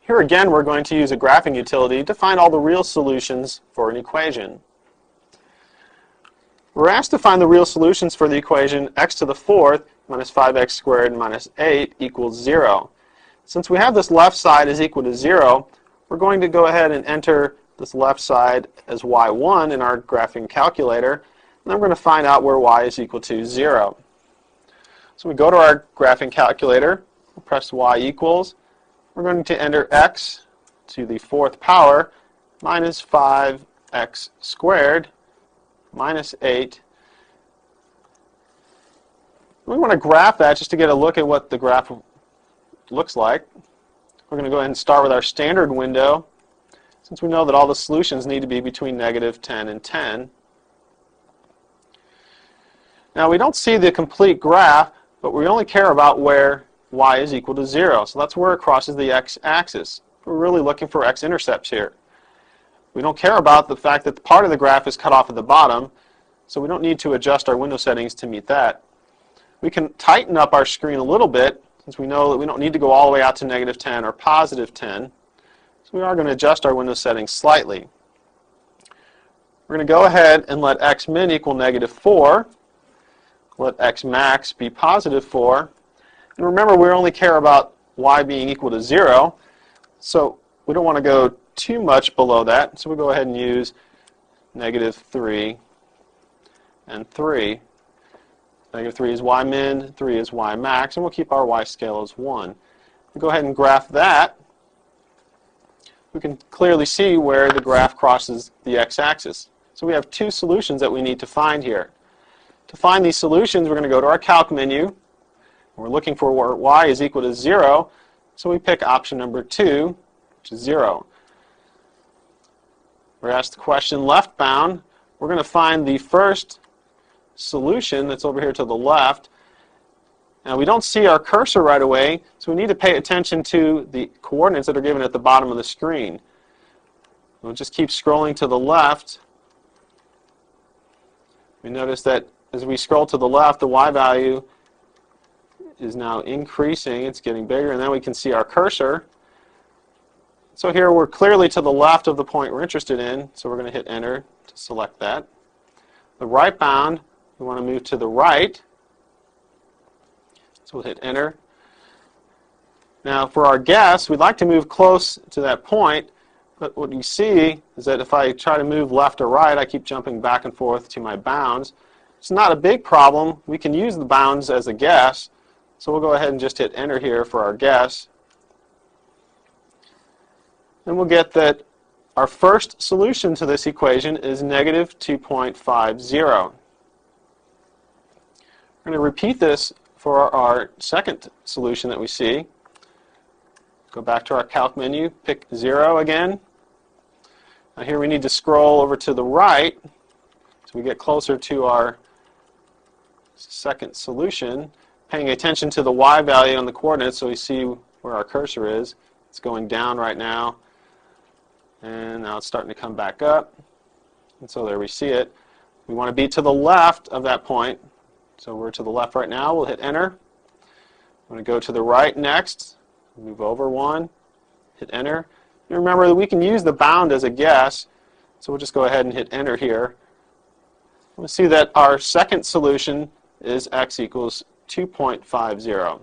Here again, we're going to use a graphing utility to find all the real solutions for an equation. We're asked to find the real solutions for the equation x to the fourth minus 5x squared minus 8 equals 0. Since we have this left side is equal to 0, we're going to go ahead and enter this left side as y1 in our graphing calculator, and then we're going to find out where y is equal to 0. So we go to our graphing calculator, we'll press y equals. We're going to enter x to the fourth power minus 5x squared minus 8. We want to graph that just to get a look at what the graph looks like. We're going to go ahead and start with our standard window, since we know that all the solutions need to be between negative 10 and 10. Now we don't see the complete graph, but we only care about where y is equal to 0. So that's where it crosses the x-axis. We're really looking for x-intercepts here. We don't care about the fact that part of the graph is cut off at the bottom, so we don't need to adjust our window settings to meet that. We can tighten up our screen a little bit, since we know that we don't need to go all the way out to negative 10 or positive 10. So we are going to adjust our window settings slightly. We're going to go ahead and let x min equal negative 4. Let x max be positive 4. And remember, we only care about y being equal to 0, so we don't want to go too much below that. So we'll go ahead and use negative 3 and 3. Negative 3 is y min, 3 is y max, and we'll keep our y scale as 1. We'll go ahead and graph that. We can clearly see where the graph crosses the x-axis. So we have two solutions that we need to find here. To find these solutions, we're going to go to our calc menu. We're looking for where y is equal to 0, so we pick option number 2, which is 0. We're asked the question left bound. We're going to find the first solution that's over here to the left. Now we don't see our cursor right away, so we need to pay attention to the coordinates that are given at the bottom of the screen. We'll just keep scrolling to the left. We notice that as we scroll to the left, the y value is now increasing. It's getting bigger, and then we can see our cursor. So here we're clearly to the left of the point we're interested in, so we're going to hit enter to select that. The right bound, we want to move to the right, so we'll hit enter. Now for our guess, we'd like to move close to that point, but what you see is that if I try to move left or right, I keep jumping back and forth to my bounds. It's not a big problem. We can use the bounds as a guess. So we'll go ahead and just hit enter here for our guess. And we'll get that our first solution to this equation is negative 2.50. We're going to repeat this for our second solution that we see. Go back to our calc menu, pick 0 again. Now here we need to scroll over to the right so we get closer to our second solution, paying attention to the y value on the coordinates so we see where our cursor is. It's going down right now, and now it's starting to come back up. And so there we see it. We want to be to the left of that point. So we're to the left right now. We'll hit enter. I'm going to go to the right next. Move over one. Hit enter. And remember that we can use the bound as a guess. So we'll just go ahead and hit enter here. We'll see that our second solution is x equals 2.50.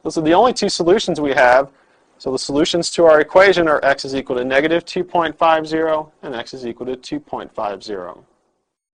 Those are the only two solutions we have. So the solutions to our equation are x is equal to negative 2.50 and x is equal to 2.50.